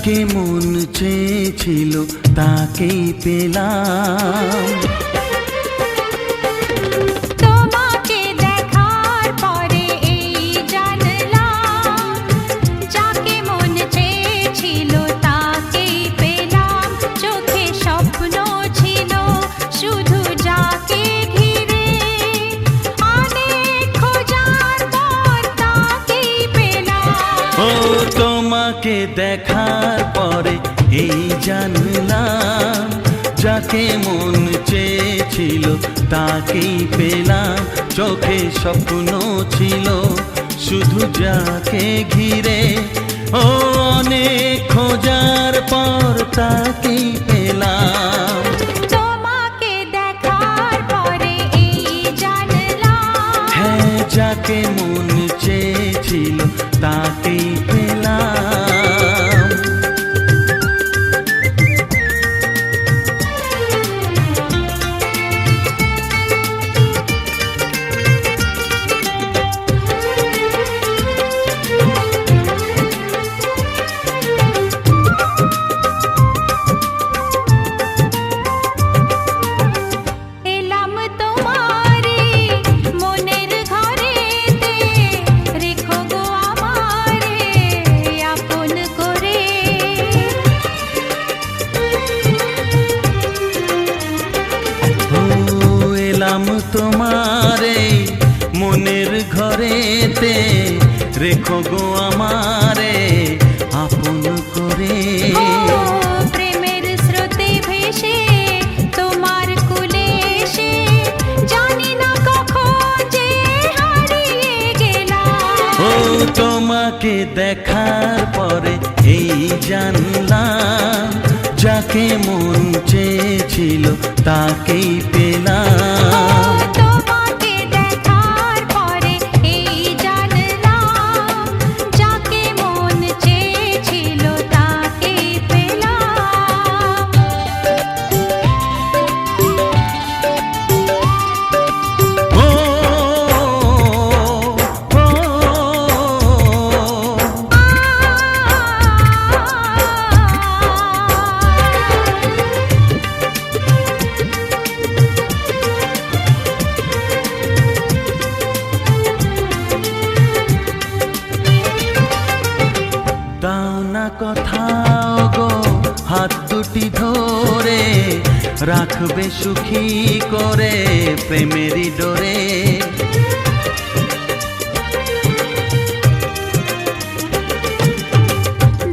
যাকে মন চেয়েছিল তাকেই পেলাম। তোমাকে দেখার পরে এই জানলাম, যাকে মন চেয়েছিল তাকেই পেলাম। চোখে স্বপ্ন ছিল শুধু যাকে ঘিরে, অনেক খোঁজার পর তাকেই পেলাম। ও তোমাকে দেখার পরে এই জানলাম, যাকে মন চেয়েছিল তাকেই পেলাম। চোখে স্বপ্ন ছিল শুধু যাকে ঘিরে, ও অনেক খোঁজার পর তাকেই পেলাম। তোমাকে দেখার পরে এই জানলাম, হ্যাঁ, যাকে মন চেয়েছিল তাকেই পেলাম। এলাম তোমারে মনের ঘরেতে, রেখো গো আমারে আপন করে। ও এলাম তোমারে মনের ঘরেতে, রেখো গো আমারে আপন করে। ও প্রেমের স্রোতে ভেসে তোমার কুলে এসে, জানি না কখন যে হারিয়ে গেলাম। ও তোমাকে দেখার পরে এই জানলাম, যাকে মন চেয়েছিল তাকেই পেলাম। তোমাকে দেখার পরে এই জানলাম, যাকে মন চেয়েছিল তাকেই পেলাম। ও, ও, দাও না কোথাও গো হাত দুটি ধরে, রাখবে সুখী করে প্রেমেরই ডোরে।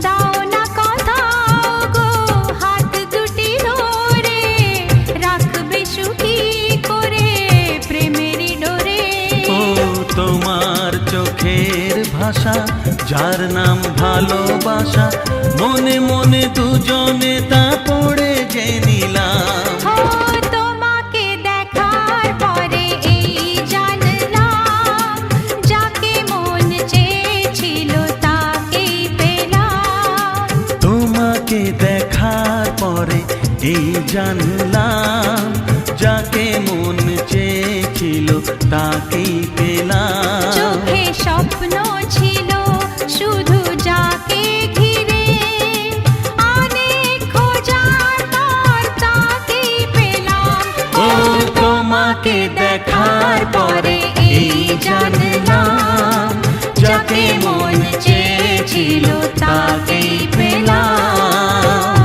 দাও না কোথাও গো হাত দুটি ধরে, রাখবে সুখী করে প্রেমেরই ডোরে। ও তোমার চোখের ভাষা, যার নাম ভালোবাসা, মনে মনে দুজনে তা পড়ে যে নিলাম। ও তোমাকে দেখার পরে এই জানলাম, যাকে মন চেয়েছিল তাকেই পেলাম। তোমাকে দেখার পরে এই জানলাম, যাকে মন চেয়েছিল তাকেই পেলাম। চোখে স্বপ্ন ছিল শুধু যাকে ঘিরে, অনেক খোঁজার পর তাকেই পেলাম। ও তোমাকে দেখার পরে এই জানলাম, যাকে মন চেয়েছিল তাকেই পেলাম।